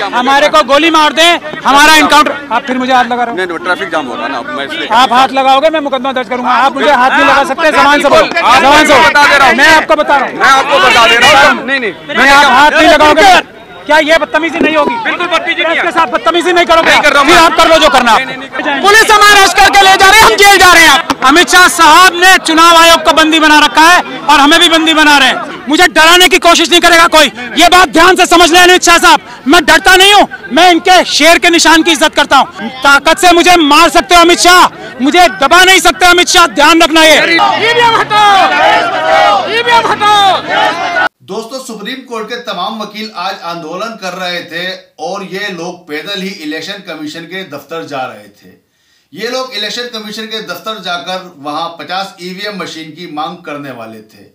हमारे को गोली मार दे, हमारा इनकाउंटर। आप फिर मुझे हाथ लगा रहे हो? नहीं, ट्रैफिक जाम हो रहा ना, मैं इसलिए। आप हाथ लगाओगे मैं मुकदमा दर्ज करूंगा। आप मुझे हाथ नहीं लगा सकते, जबान से बोलो, जबान से बता दे रहा हूँ, मैं आपको बता रहा हूँ, मैं आपको बता दे रहा हूँ। नहीं, मैं आप हाथ नहीं लगाओगे, क्या ये बदतमीजी नहीं होगी? बिल्कुल बदतमीजी नहीं है। इसके साथ बदतमीजी नहीं करोगे? नहीं कर रहा हूं, फिर आप कर लो जो करना। पुलिस हमारा अरेस्ट करके ले जा रहे हैं, हम जेल जा रहे हैं। अमित शाह साहब ने चुनाव आयोग को बंदी बना रखा है और हमें भी बंदी बना रहे हैं। मुझे डराने की कोशिश नहीं करेगा कोई, ये बात ध्यान से समझ लें अमित शाह साहब। मैं डरता नहीं हूँ, मैं इनके शेर के निशान की इज्जत करता हूँ। ताकत से मुझे मार सकते हो अमित शाह, मुझे दबा नहीं सकते अमित शाह, ध्यान रखना। ये ईवीएम हटाओ, ईवीएम हटाओ। दोस्तों, सुप्रीम कोर्ट के तमाम वकील आज आंदोलन कर रहे थे और ये लोग पैदल ही इलेक्शन कमीशन के दफ्तर जा रहे थे। ये लोग इलेक्शन कमीशन के दफ्तर जाकर वहां 50 ईवीएम मशीन की मांग करने वाले थे।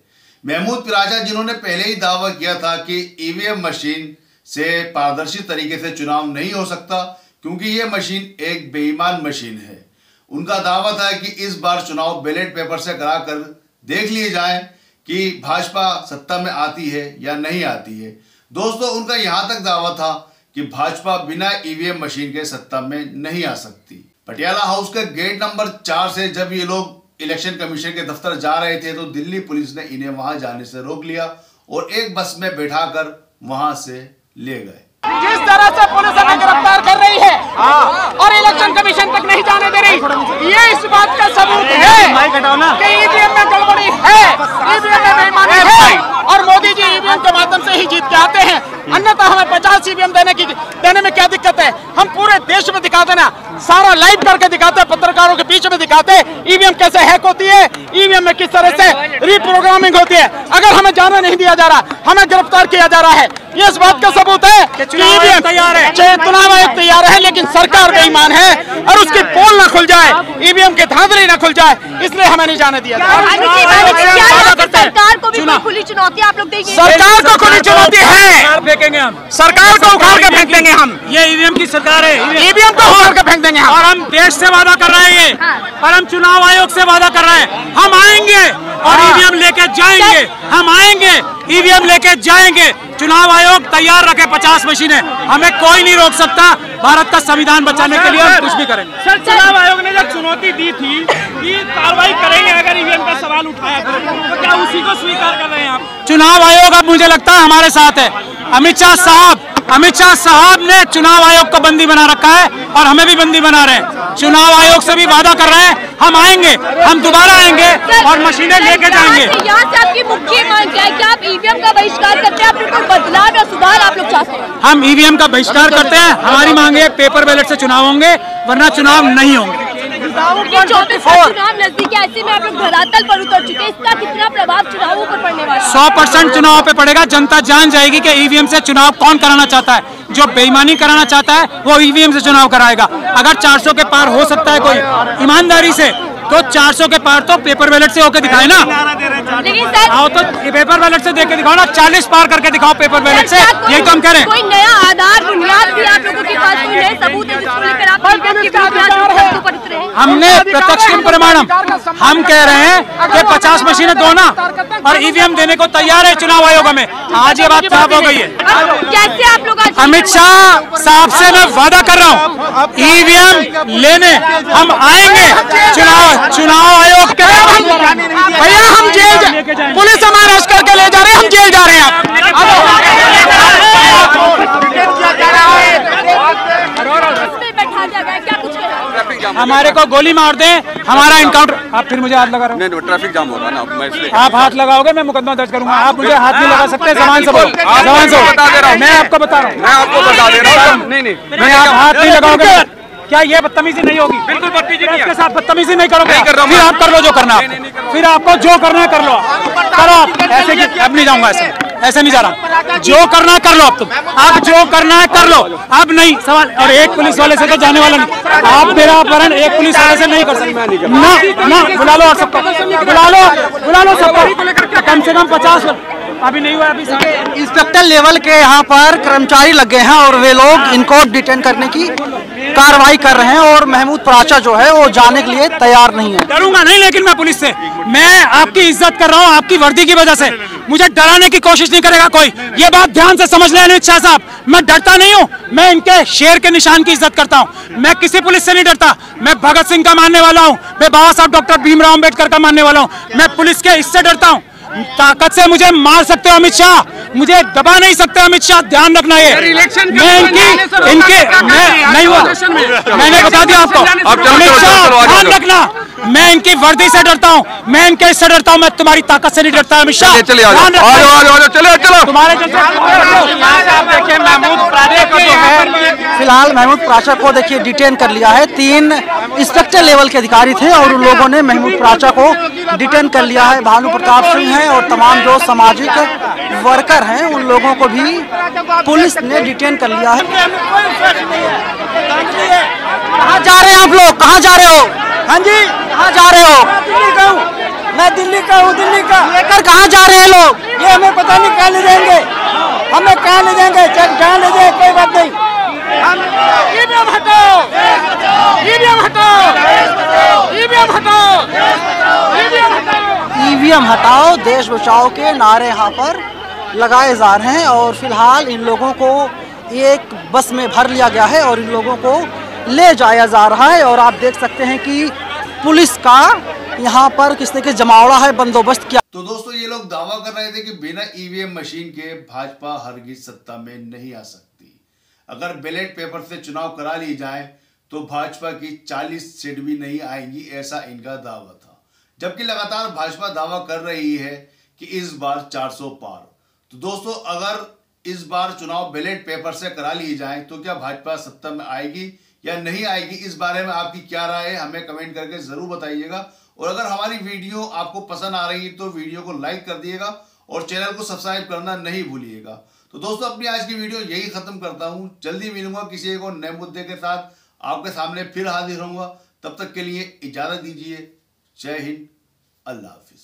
महमूद पिराजा, जिन्होंने पहले ही दावा किया था कि ईवीएम मशीन से पारदर्शी तरीके से चुनाव नहीं हो सकता क्योंकि ये मशीन एक बेईमान मशीन है, उनका दावा था कि इस बार चुनाव बैलेट पेपर से कराकर देख लिए जाए कि भाजपा सत्ता में आती है या नहीं आती है। दोस्तों, उनका यहां तक दावा था कि भाजपा बिना ईवीएम मशीन के सत्ता में नहीं आ सकती। पटियाला हाउस के गेट नंबर 4 से जब ये लोग इलेक्शन कमीशन के दफ्तर जा रहे थे तो दिल्ली पुलिस ने इन्हें वहां जाने से रोक लिया और एक बस में बैठाकर वहां से ले गए। जिस तरह से पुलिस हमें गिरफ्तार कर रही है और इलेक्शन कमीशन तक नहीं जाने दे रही, ये इस बात का सबूत है कि ईवीएम में गड़बड़ी है, ईवीएम में बेईमानी है और मोदी जी ईवीएम के माध्यम से ही जीत के आते हैं। अन्यथा हमें 50 ईवीएम देने में क्या दिक्कत है? हम पूरे देश में दिखा देना, सारा लाइव करके दिखाते हैं, पत्रकारों के बीच में दिखाते हैं ईवीएम कैसे हैक होती है, ईवीएम में किस तरह से रीप्रोग्रामिंग होती है। अगर हमें जाने नहीं दिया जा रहा, हमें गिरफ्तार किया जा रहा है, ये इस बात का सबूत है कि ईवीएम तैयार है, चुनाव आयोग तैयार है, लेकिन सरकार बेईमान है और उसकी पोल ना खुल जाए, ईवीएम की धांधली ना खुल जाए, इसलिए हमें नहीं जाने दिया। सरकार को भी खुली चुनौती आप लोग देंगे? सरकार को खुली चुनौती है, फेंकेंगे हम, सरकार को उखाड़ के फेंक देंगे हम। ये ईवीएम की सरकार है, ईवीएम को उखाड़ के फेंक देंगे हम। और हम देश से वादा कर रहे हैं ये, और हम चुनाव आयोग से वादा कर रहे हैं, हम आएंगे और ईवीएम लेके जाएंगे, हम आएंगे ईवीएम लेके जाएंगे। चुनाव आयोग तैयार रखे 50 मशीनें, हमें कोई नहीं रोक सकता। भारत का संविधान बचाने के लिए हम कुछ भी करेंगे। सर, चुनाव आयोग ने जब चुनौती दी थी कि कार्रवाई करेंगे अगर ईवीएम का सवाल उठाया तो क्या उसी को स्वीकार कर रहे हैं आप? चुनाव आयोग अब मुझे लगता है हमारे साथ है। अमित शाह साहब ने चुनाव आयोग को बंदी बना रखा है और हमें भी बंदी बना रहे हैं। चुनाव आयोग से भी वादा कर रहे हैं, हम आएंगे, हम दोबारा आएंगे और मशीनें लेके जाएंगे। यहाँ से आपकी मुख्य मांग क्या है? क्या आप ईवीएम का बहिष्कार करते हैं? आप कोई बदलाव या सुधार आप लोग चाहते हैं? हम ईवीएम का बहिष्कार करते हैं। हमारी मांग है पेपर बैलेट से चुनाव होंगे, वरना चुनाव नहीं होंगे। चुनाव नजदीक है, ऐसे में आप लोग धरातल पर उतर चुके हैं, इसका कितना प्रभाव चुनावों पर पड़ने वाला है? 100% चुनाव पे पड़ेगा। जनता जान जाएगी कि ईवीएम से चुनाव कौन कराना चाहता है। जो बेईमानी कराना चाहता है वो ईवीएम से चुनाव कराएगा। अगर 400 के पार हो सकता है कोई ईमानदारी से, तो 400 के पार तो पेपर बैलेट से होकर दिखाए ना। लेकिन सर, आओ तो पेपर बैलेट से देख के दिखाओ ना, 40 पार करके दिखाओ पेपर बैलेट से, यही तो हम कह रहे हैं। कोई नया आधार बुनियाद भी आप लोगों के पास कोई नए सबूत है जिसको लेकर आप ईवीएम की बुनियाद पर उतरे हैं? हमने प्रत्यक्ष प्रमाणम, हम कह रहे हैं कि 50 मशीनें दो ना, और ईवीएम देने को तैयार है चुनाव आयोग में। आज ये बात साफ हो गई है। कैसे आप लोग अमित शाह साहब से मैं वादा कर रहा हूँ, ईवीएम लेने हम आएंगे। चुनाव आयोग के भैया, हम जेल, पुलिस हमारा अरेस्ट करके ले जा रहे हैं, हम जेल जा रहे हैं। हमारे को गोली मार दे, हमारा इनकाउंटर। आप फिर मुझे हाथ लगा रहे हो? नहीं, ट्रैफिक जाम हो रहा ना, मैं इसलिए। आप हाथ लगाओगे मैं मुकदमा दर्ज करूंगा। आप मुझे हाथ नहीं लगा सकते, जबान से बोलो, जबान से बता दे रहा हूँ, मैं आपको बता रहा हूँ, मैं आपको बता दे रहा हूँ। नहीं, मैं आप हाथ नहीं लगाओगे, क्या ये बदतमीजी नहीं होगी? बिल्कुल बदतमीजी नहीं है। इसके साथ बदतमीजी नहीं करोगे? नहीं कर रहा हूं। फिर आप कर लो जो करना, फिर आपको जो करना है कर लो, करो आप। ऐसे अब नहीं जाऊंगा, ऐसे नहीं जा रहा। जो करना है कर लो, अब तुम, अब जो करना है कर लो, अब नहीं सवाल। और एक पुलिस वाले से तो जाने वाला नहीं, आप मेरा अपहरण एक पुलिस वाले से नहीं कर सकते ना। बुला लो सबको, बुला लो सबको, कम से कम 50। अभी नहीं हुआ, अभी इंस्पेक्टर लेवल के यहाँ पर कर्मचारी लगे हैं और वे लोग इनको डिटेन करने की कार्रवाई कर रहे हैं और महमूद पिराजा जो है वो जाने के लिए तैयार नहीं है। डरूंगा नहीं, लेकिन मैं पुलिस से, मैं आपकी इज्जत कर रहा हूं आपकी वर्दी की वजह से। मुझे डराने की कोशिश नहीं करेगा कोई, ये बात ध्यान से समझ लें अमित शाह साहब। मैं डरता नहीं हूं, मैं इनके शेर के निशान की इज्जत करता हूं। मैं किसी पुलिस से नहीं डरता। मैं भगत सिंह का मानने वाला हूं, मैं बाबा साहब डॉक्टर भीमराव अंबेडकर का मानने वाला हूं। मैं पुलिस के इससे डरता हूं। ताकत से मुझे मार सकते हो अमित शाह, मुझे दबा नहीं सकते अमित शाह, ध्यान रखना ये। मैं इनके मैं नहीं हुआ, मैंने बता दिया आपको अमित शाह, ध्यान रखना। मैं इनकी वर्दी से डरता हूँ, मैं इनके इससे डरता हूँ, मैं तुम्हारी ताकत से नहीं डरता अमित शाह। चलिए चलो तुम्हारे देखिए महमूद प्राचा को जो है फिलहाल महमूद प्राचा को देखिए डिटेन कर लिया है। 3 इंस्पेक्टर लेवल के अधिकारी थे और उन लोगों ने महमूद प्राचा को डिटेन कर लिया है। भानु प्रताप सिंह हैं और तमाम जो सामाजिक वर्कर हैं उन लोगों को भी पुलिस ने डिटेन कर लिया है। कहाँ जा रहे हैं आप लोग, कहाँ जा रहे हो? हाँ जी, कहाँ जा रहे हो? दिल्ली का हूँ, मैं दिल्ली का हूँ, दिल्ली का। लेकर कहाँ जा रहे हैं लोग? ये हमें पता नहीं कहाँ ले जाएंगे, हमें कहाँ ले जाएंगे, जहाँ ले जाए कोई बात नहीं। ईवीएम हटाओ, ईवीएम हटाओ, ईवीएम हटाओ, ईवीएम हटाओ, ईवीएम हटाओ, देश बचाओ के नारे यहाँ पर लगाए जा रहे हैं और फिलहाल इन लोगों को एक बस में भर लिया गया है और इन लोगों को ले जाया जा रहा है। और आप देख सकते हैं कि पुलिस का यहाँ पर किस तरीके जमावड़ा है, बंदोबस्त किया। तो दोस्तों ये लोग दावा कर रहे थे कि बिना ईवीएम मशीन के भाजपा हरगिज सत्ता में नहीं आ सकती। अगर बैलेट पेपर से चुनाव करा ली जाए तो भाजपा की 40 सीट भी नहीं आएंगी, ऐसा इनका दावा था। जबकि लगातार भाजपा दावा कर रही है कि इस बार 400 पार। तो दोस्तों अगर इस बार चुनाव बैलेट पेपर से करा ली जाए तो क्या भाजपा सत्ता में आएगी या नहीं आएगी, इस बारे में आपकी क्या राय है हमें कमेंट करके जरूर बताइएगा। और अगर हमारी वीडियो आपको पसंद आ रही है तो वीडियो को लाइक कर दिएगा और चैनल को सब्सक्राइब करना नहीं भूलिएगा। तो दोस्तों अपनी आज की वीडियो यही खत्म करता हूं, जल्दी मिलूंगा किसी एक और नए मुद्दे के साथ, आपके सामने फिर हाजिर होऊंगा। तब तक के लिए इजाजत दीजिए। जय हिंद, अल्लाह हाफिज।